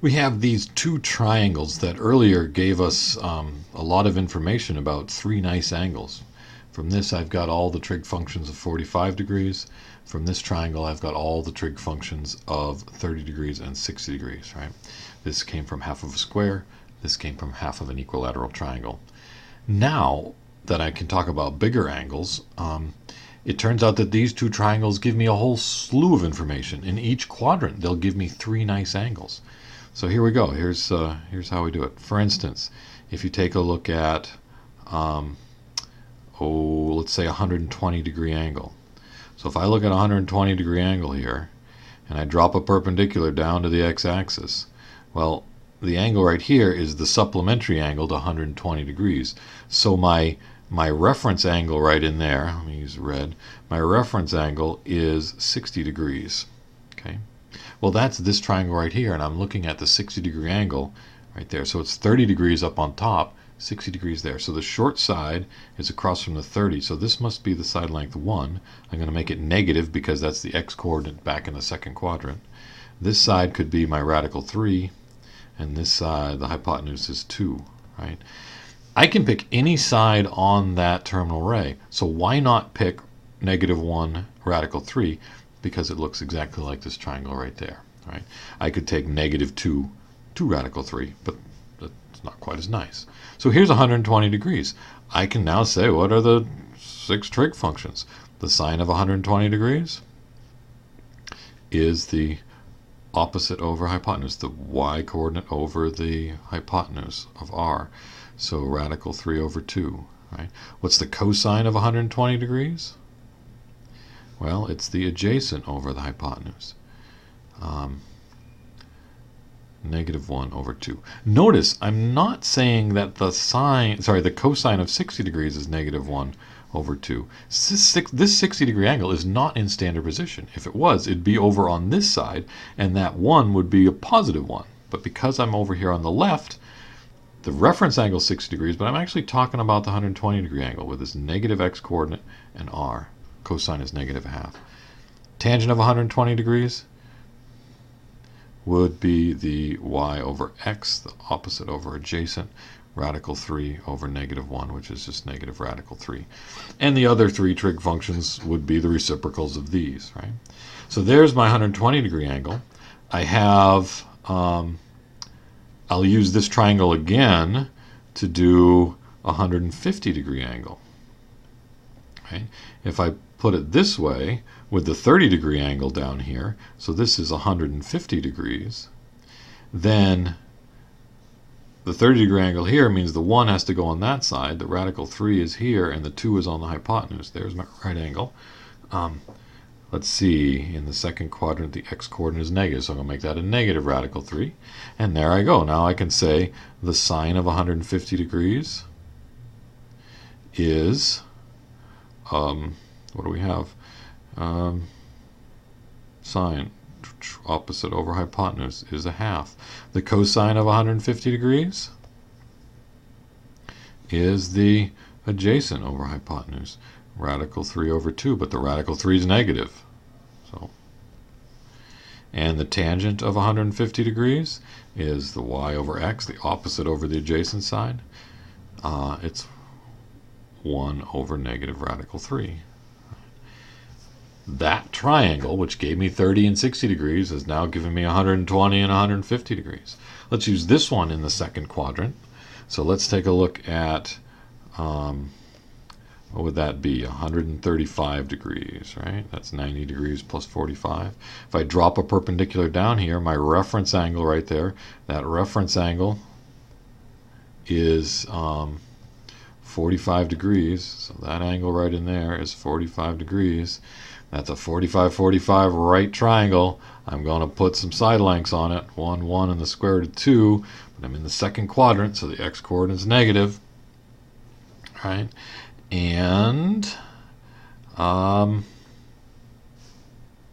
We have these two triangles that earlier gave us a lot of information about three nice angles. From this I've got all the trig functions of 45 degrees. From this triangle I've got all the trig functions of 30 degrees and 60 degrees, right? This came from half of a square. This came from half of an equilateral triangle. Now that I can talk about bigger angles, it turns out that these two triangles give me a whole slew of information. In each quadrant they'll give me three nice angles. So here we go. Here's how we do it. For instance, if you take a look at, let's say 120 degree angle. So if I look at a 120 degree angle here, and I drop a perpendicular down to the x-axis, well, the angle right here is the supplementary angle to 120 degrees. So my reference angle right in there, let me use red, my reference angle is 60 degrees. Okay. Well, that's this triangle right here, and I'm looking at the 60 degree angle right there. So it's 30 degrees up on top, 60 degrees there. So the short side is across from the 30. So this must be the side length 1. I'm going to make it negative because that's the x-coordinate back in the second quadrant. This side could be my radical 3, and this side, the hypotenuse, is 2, right? I can pick any side on that terminal ray. So why not pick -1 radical 3? Because it looks exactly like this triangle right there, right? I could take -2 radical 3, but that's not quite as nice. So here's 120 degrees. I can now say, what are the 6 trig functions? The sine of 120 degrees is the opposite over hypotenuse, the y-coordinate over the hypotenuse of r. So radical 3 over 2, right? What's the cosine of 120 degrees? Well, it's the adjacent over the hypotenuse. -1 over 2. Notice I'm not saying that the cosine of 60 degrees is -1 over 2. This 60 degree angle is not in standard position. If it was, it'd be over on this side, and that 1 would be a positive 1. But because I'm over here on the left, the reference angle is 60 degrees, but I'm actually talking about the 120 degree angle with this negative x-coordinate and r. Cosine is -1/2. Tangent of 120 degrees would be the y over x, the opposite over adjacent, radical 3 over -1, which is just negative radical 3. And the other 3 trig functions would be the reciprocals of these, right? So there's my 120 degree angle. I have, I'll use this triangle again to do a 150 degree angle. Right? If I put it this way with the 30 degree angle down here, so this is 150 degrees, then the 30 degree angle here means the 1 has to go on that side, the radical 3 is here, and the 2 is on the hypotenuse. There's my right angle. Let's see, in the second quadrant the x-coordinate is negative, so I'm going to make that a negative radical 3. And there I go. Now I can say the sine of 150 degrees is, what do we have? Sine, opposite over hypotenuse, is 1/2. The cosine of 150 degrees is the adjacent over hypotenuse, radical 3 over 2, but the radical 3 is negative. So, and the tangent of 150 degrees is the y over x, the opposite over the adjacent side. It's 1 over negative radical 3. That triangle, which gave me 30 and 60 degrees, is now giving me 120 and 150 degrees. Let's use this one in the second quadrant. So let's take a look at, what would that be? 135 degrees, right? That's 90 degrees plus 45. If I drop a perpendicular down here, my reference angle right there, that reference angle is 45 degrees. So that angle right in there is 45 degrees. That's a 45-45 right triangle. I'm going to put some side lengths on it. 1, 1, and the square root of 2. But I'm in the second quadrant, so the x-coordinate is negative. Right? And I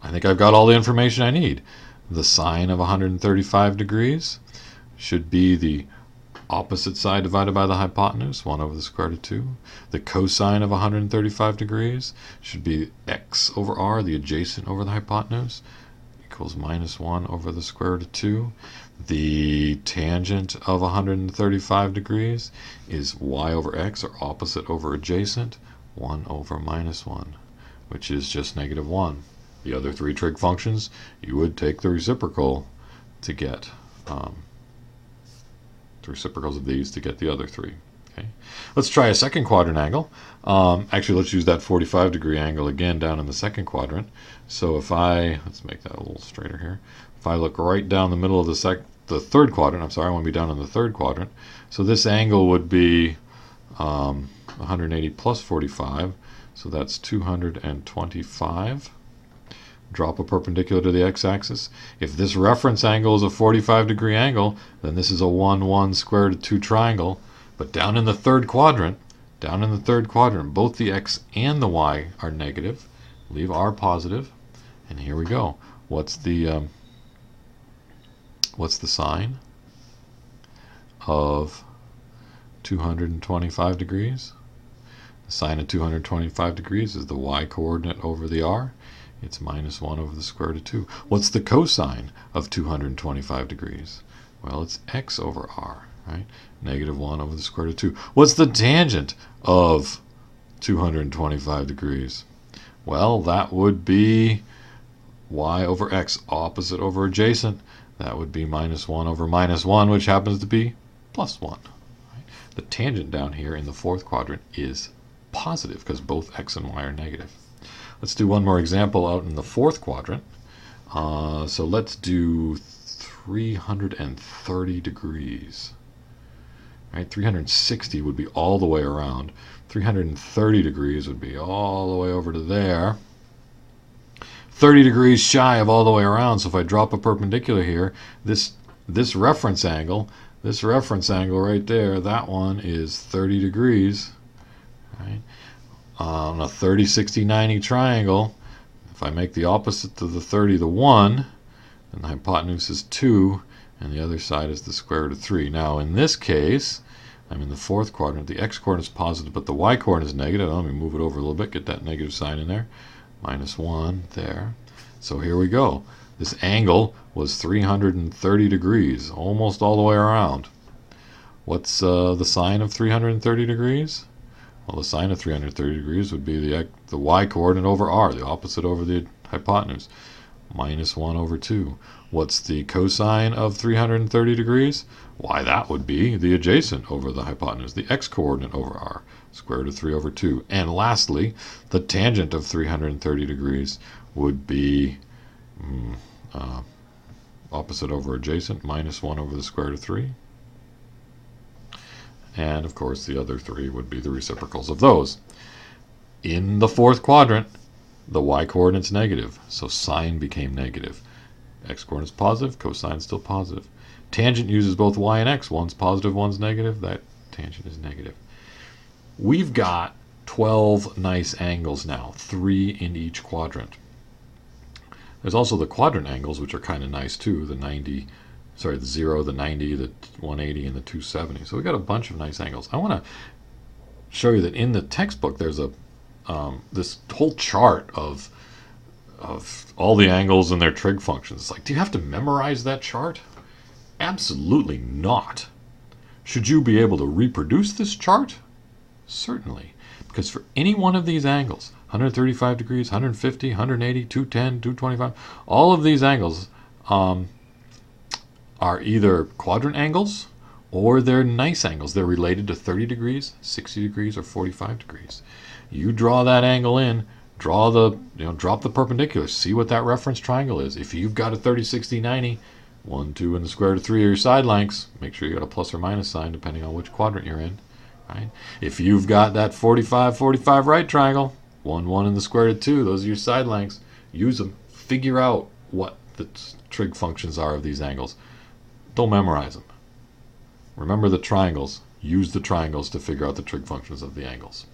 think I've got all the information I need. The sine of 135 degrees should be the opposite side divided by the hypotenuse, 1 over the square root of 2. The cosine of 135 degrees should be x over r, the adjacent over the hypotenuse. equals minus 1 over the square root of 2. The tangent of 135 degrees is y over x, or opposite over adjacent, 1 over minus 1, which is just negative 1. The other three trig functions, you would take the reciprocal to get the reciprocals of these to get the other three. Okay. Let's try a second quadrant angle. Actually, let's use that 45-degree angle again down in the second quadrant. So if let's make that a little straighter here. If I look right down the middle of the third quadrant, I'm sorry, I want to be down in the third quadrant. So this angle would be 180 plus 45, so that's 225. Drop a perpendicular to the x-axis. If this reference angle is a 45-degree angle, then this is a 1, 1 square root of 2 triangle. But down in the third quadrant, both the x and the y are negative. Leave r positive, and here we go. What's the sine of 225 degrees? The sine of 225 degrees is the y coordinate over the r. It's minus 1 over the square root of 2. What's the cosine of 225 degrees? Well, it's x over r, right? Negative 1 over the square root of 2. What's the tangent of 225 degrees? Well, that would be y over x, opposite over adjacent. That would be minus 1 over minus 1, which happens to be plus 1. Right? The tangent down here in the fourth quadrant is positive because both x and y are negative. Let's do one more example out in the fourth quadrant. So let's do 330 degrees. Right? 360 would be all the way around. 330 degrees would be all the way over to there. 30 degrees shy of all the way around. So if I drop a perpendicular here, this reference angle right there, that one is 30 degrees. Right? On a 30, 60, 90 triangle, if I make the opposite to the 30 the 1, then the hypotenuse is 2, and the other side is the square root of 3. Now in this case, I'm in the fourth quadrant. The x-coordinate is positive, but the y-coordinate is negative. Let me move it over a little bit, get that negative sign in there. Minus 1 there. So here we go. This angle was 330 degrees, almost all the way around. What's the sine of 330 degrees? Well, the sine of 330 degrees would be the y-coordinate over r, the opposite over the hypotenuse, minus 1 over 2. What's the cosine of 330 degrees? Why, that would be the adjacent over the hypotenuse, the x-coordinate over r, square root of 3 over 2. And lastly, the tangent of 330 degrees would be opposite over adjacent, minus 1 over the square root of 3. And of course the other three would be the reciprocals of those. In the fourth quadrant, the y-coordinate's negative, so sine became negative. X-coordinate's positive, cosine's still positive. Tangent uses both y and x. One's positive, one's negative. That tangent is negative. We've got 12 nice angles now, 3 in each quadrant. There's also the quadrant angles, which are kind of nice too, the 0, the 90, the 180, and the 270. So we've got a bunch of nice angles. I want to show you that in the textbook there's this whole chart of all the angles and their trig functions. It's like, do you have to memorize that chart? Absolutely not. Should you be able to reproduce this chart? Certainly. Because for any one of these angles, 135 degrees, 150, 180, 210, 225, all of these angles are either quadrant angles or they're nice angles. They're related to 30 degrees, 60 degrees, or 45 degrees. You draw that angle in, drop the perpendicular, see what that reference triangle is. If you've got a 30, 60, 90, 1, 2, and the square root of 3 are your side lengths, make sure you got a plus or minus sign depending on which quadrant you're in. Right? If you've got that 45, 45 right triangle, 1, 1, and the square root of 2, those are your side lengths. Use them. Figure out what the trig functions are of these angles. Don't memorize them. Remember the triangles. Use the triangles to figure out the trig functions of the angles.